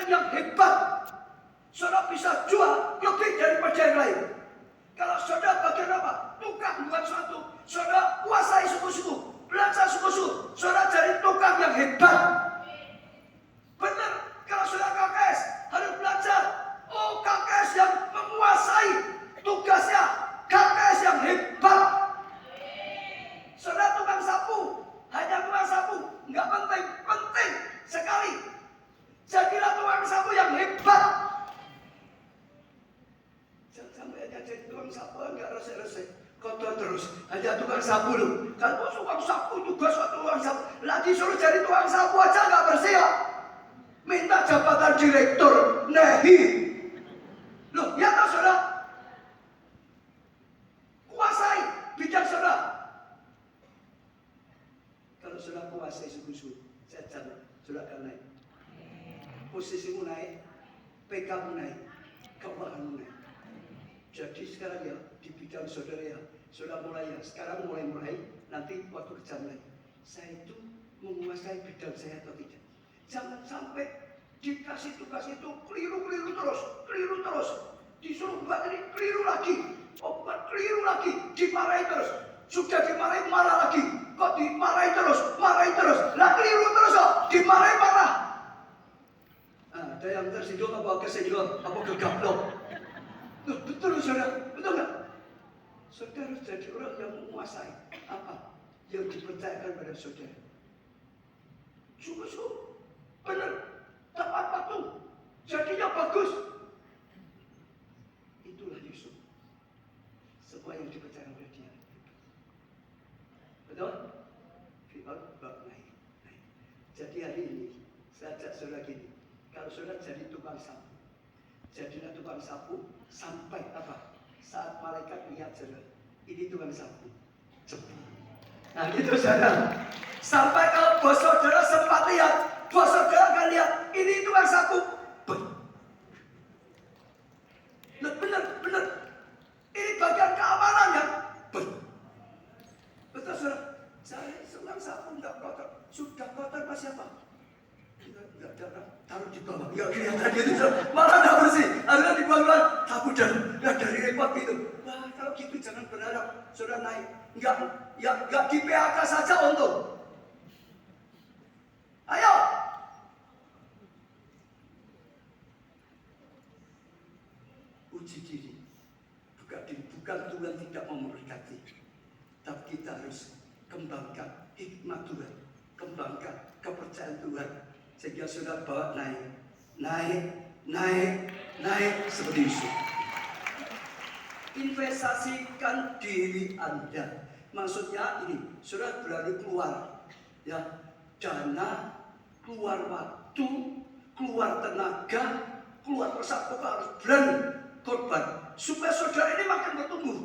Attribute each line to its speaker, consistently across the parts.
Speaker 1: orang yang hebat. Saudara bisa jual lebih daripada yang lain. Kalau saudara bagian apa? Tukang buat suatu. Saudara kuasai suku-suku. Belajar suku-suku. Saudara jadi tukang yang hebat. Benar. Kalau saudara KKS harus belajar. Oh, KKS yang menguasai tugasnya. KKS yang hebat. Saudara tukang sapu. Hanya tukang sapu. Enggak penting. Penting sekali. Jadilah tukang sapu yang hebat. Jangan sampai hanya jadi tukang sapu enggak resek-resek. Kotor terus. Hanya tukang sapu loh. Kalau tukang sapu juga suatu tukang sapu. Lagi suruh jadi tukang sapu aja enggak bersih ya. Minta jabatan direktur. Nehi. Loh, ya tak saudara? Kuasai bidang saudara. Kalau saudara kuasai suku-suku, jajan saudara akan naik. Posisimu naik, PK-mu naik, keuanganmu naik. Jadi sekarang ya, di bidang saudara ya, saudara mulai ya, sekarang mulai, nanti waktu kerja mulai. Saya itu menguasai bidang saya atau tidak. Jangan sampai dikasih tugas itu keliru terus. Disuruh buat ini keliru lagi. Oh, bukan keliru lagi, dimarahi terus. Sudah dimarahi marah lagi. Kok dimarahi terus. Lah keliru terus kok, dimarahi marah. Ada yang tersinggung apa kesinggung, apa kegaplok. Betul saudara, betul nggak? Saudara harus jadi orang yang menguasai apa yang dipercayakan pada saudara. Sungguh-sungguh, benar, tepat waktu, jadinya bagus. Itulah Yusuf. Semua yang dipercayakan oleh dia. Betul? Fir'aun naik. Jadi hari ini, saya ajak saudara gini. Kalau saudara jadi tukang sapu, jadilah tukang sapu sampai apa? Saat malaikat lihat saudara, ini tukang sapu. Cepat. Nah gitu saudara. Sampai kalau bos saudara sempat lihat, bos saudara akan lihat, ini tukang sapu. Benar. Ini bagian keamanan ya. Betul saudara. Saya tukang sapu enggak kotor. Sudah kotor pas siapa? Enggak ada, taruh di bawah. Ya kelihatan gitu saudara. Malah enggak bersih. Harusnya di bawah sapu dan dari repot gitu. Wah kalau gitu jangan berharap saudara naik. Enggak di PHK saja untung. Ayo. Uji diri. Bukan Tuhan tidak memberkati. Tapi kita harus kembangkan hikmat Tuhan. Kembangkan kepercayaan Tuhan. Sehingga sudah bawa naik seperti itu. Investasikan diri Anda. Maksudnya ini, sudah berani keluar. Ya, dana, keluar waktu, keluar tenaga, keluar persatuan harus berani korban. Supaya saudara ini makin bertumbuh.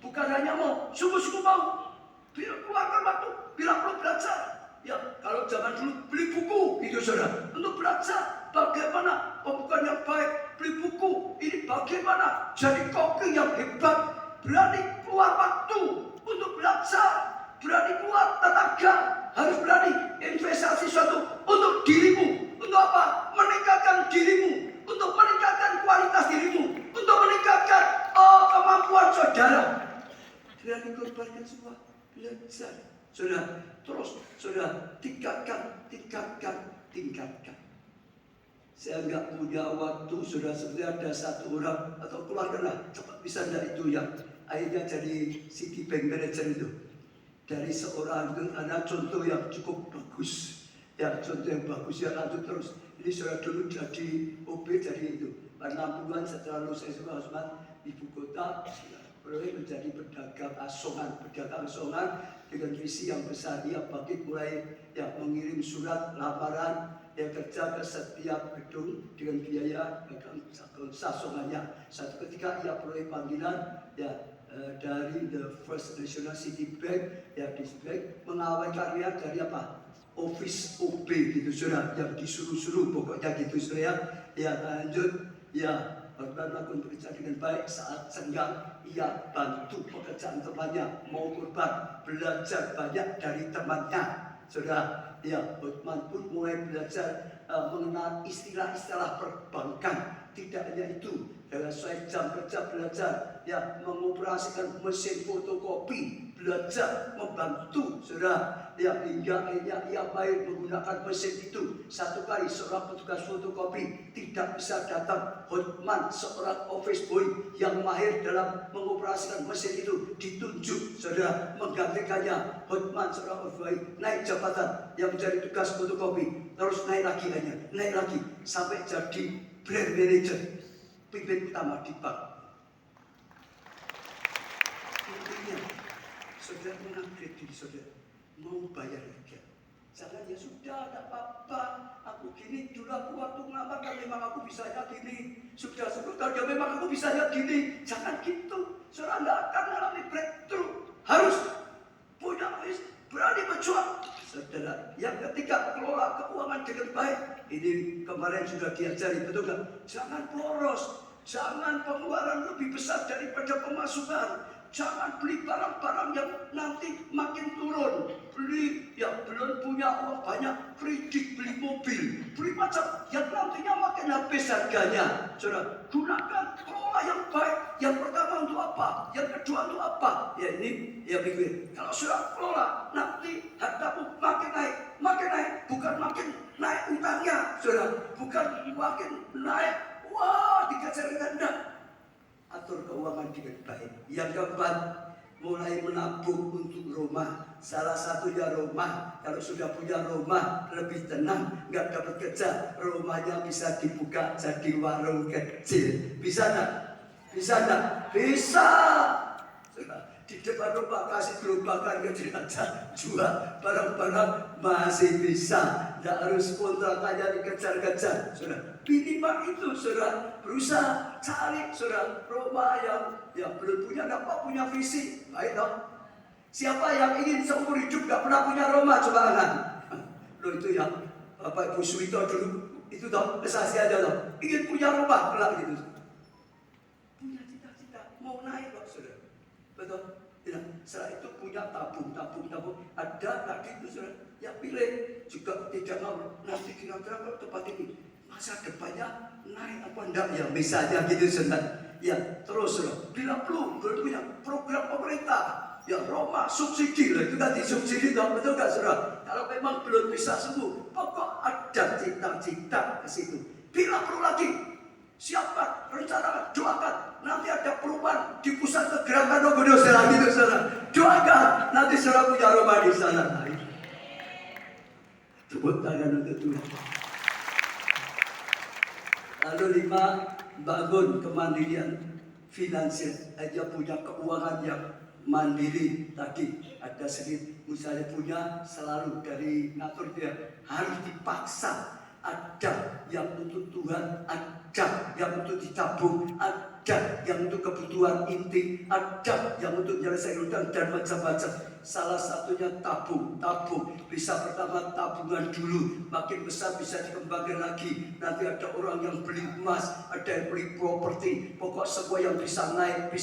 Speaker 1: Bukan hanya mau, sungguh-sungguh mau. Bila keluarkan waktu, bila perlu belajar. Ya, kalau zaman dulu beli buku, itu saudara. Untuk belajar bagaimana pembukaan yang baik. Beli buku, ini bagaimana jadi koki yang hebat. Berani keluar waktu untuk belajar. Berani keluar tenaga. Harus berani investasi suatu untuk dirimu. Untuk apa? Meningkatkan dirimu. Untuk meningkatkan kualitas dirimu. Untuk meningkatkan kemampuan saudara. Berani korbankan semua. Belajar. Saudara, terus saudara tingkatkan. Saya nggak punya waktu, saudara. Sebenarnya ada satu orang atau keluarga cepat bisa dari itu yang akhirnya jadi Citibank manager itu. Dari seorang itu ada contoh yang cukup bagus. Ya contoh yang bagus ya lanjut terus. Ini saudara dulu jadi OB jadi itu. Pada 60-an setelah lulus SMA ibu kota. Boleh menjadi pedagang asongan dengan visi yang besar. Dia bangkit mulai mengirim surat lamaran kerja ke setiap gedung dengan biaya asongannya. Satu ketika ia peroleh panggilan dari the First National City Bank di Bank mengawal karya dari apa? Office OB gitu saudara, yang disuruh-suruh pokoknya gitu saudara lanjut melakukan pekerjaan dengan baik. Saat senggang ia bantu pekerjaan temannya, mau korban belajar banyak dari temannya saudara. Hotman pun mulai belajar mengenal istilah-istilah perbankan. Tidak hanya itu, dengan saya jam kerja belajar, ya mengoperasikan mesin fotokopi, belajar membantu saudara, ya hingga ia baik menggunakan mesin itu. Satu kali seorang petugas fotokopi tidak bisa datang, Hotman seorang office boy yang mahir dalam mengoperasikan mesin itu ditunjuk saudara menggantikannya. Hotman seorang office boy naik jabatan yang menjadi tugas fotokopi, terus naik lagi sampai jadi brand manager, pimpin utama di bank. Intinya, saudara mengupgrade diri saudara, mau bayar lagi. Jangan ya sudah, tidak apa-apa. Aku gini, dulu aku waktu ngelamar kan memang aku bisanya gini. Sudah 10 tahun ya memang aku bisanya gini. Jangan gitu, saudara tidak akan mengalami breakthrough. Harus punya berani berjuang. Saudara, yang ketiga, kelola keuangan dengan baik. Ini kemarin sudah diajari, betul nggak? Jangan boros, jangan pengeluaran lebih besar daripada pemasukan. Jangan beli barang-barang yang nanti makin turun. Beli yang belum punya uang banyak, kredit, beli mobil, beli macam yang nantinya makin habis harganya. Saudara, gunakan kelola yang baik. Yang pertama untuk apa? Yang kedua untuk apa? Ya ini, ya pikir. Kalau sudah kelola, nanti hartamu makin naik, bukan makin naik utangnya, saudara, bukan makin naik. Wah, dikejar rendah. Atur keuangan dengan baik. Yang keempat, mulai menabung untuk rumah. Salah satunya rumah. Kalau sudah punya rumah, lebih tenang, nggak dapat kerja, rumahnya bisa dibuka jadi warung kecil. Bisa nggak? Bisa nggak? Bisa. Di depan rumah kasih gerobakan kecil aja, jual barang-barang masih bisa. Tidak harus kontrakannya dikejar-kejar. Saudara, minimal itu saudara berusaha cari saudara rumah yang belum punya, dapat punya visi. Baik dong. Siapa yang ingin seumur hidup gak pernah punya rumah, coba angkat. Loh itu ya Bapak Ibu Suwito dulu itu dong, kesasi aja dong. Ingin punya rumah, kelak gitu. Punya cita-cita mau naik loh saudara. Betul. Ya, setelah itu punya tabung. Ada tadi itu saudara, ya pilih. Juga tidak mau, nanti kira-kira kalau tempat ini masa depannya naik apa enggak ya, misalnya gitu saudara. Ya terus saudara, bila belum punya program pemerintah, ya Roma subsidi lah, itu kan disubsidi dong, betul gak saudara? Kalau memang belum bisa sembuh, pokok ada cita-cita ke situ. Bila perlu lagi, siapkan, rencanakan, doakan. Nanti ada perubahan di pusat kegerakan Nogodo saudara, gitu saudara. Doakan, nanti saudara punya rumah di sana. Tepuk tangan untuk Tuhan. Lalu 5, bangun kemandirian finansial. Dia punya keuangan yang mandiri. Tadi ada sedikit, misalnya punya selalu dari ngatur dia harus dipaksa. Ada yang untuk Tuhan, ada yang untuk ditabung, ada yang untuk kebutuhan inti, ada yang untuk menyelesaikan utang dan macam-macam. Salah satunya tabung. Bisa pertama tabungan dulu, makin besar bisa dikembangkan lagi. Nanti ada orang yang beli emas, ada yang beli properti. Pokok semua yang bisa naik,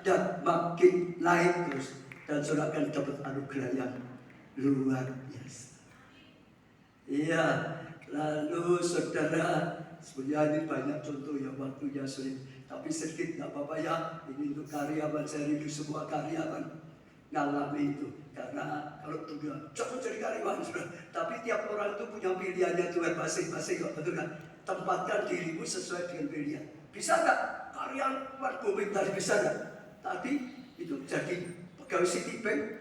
Speaker 1: dan makin naik terus. Dan saudara akan dapat anugerah yang luar biasa. Iya, lalu saudara, sebenarnya ini banyak contoh yang waktunya sulit, tapi sedikit nggak apa-apa ya. Ini untuk karyawan, saya rindu semua karyawan ngalami itu. Karena kalau dunia, jangan jadi karyawan sudah. Tapi tiap orang itu punya pilihannya Tuhan masing-masing, kok betul kan? Tempatkan dirimu sesuai dengan pilihan. Bisa nggak karyawan booming tadi, bisa nggak? Tadi itu jadi pegawai Citibank.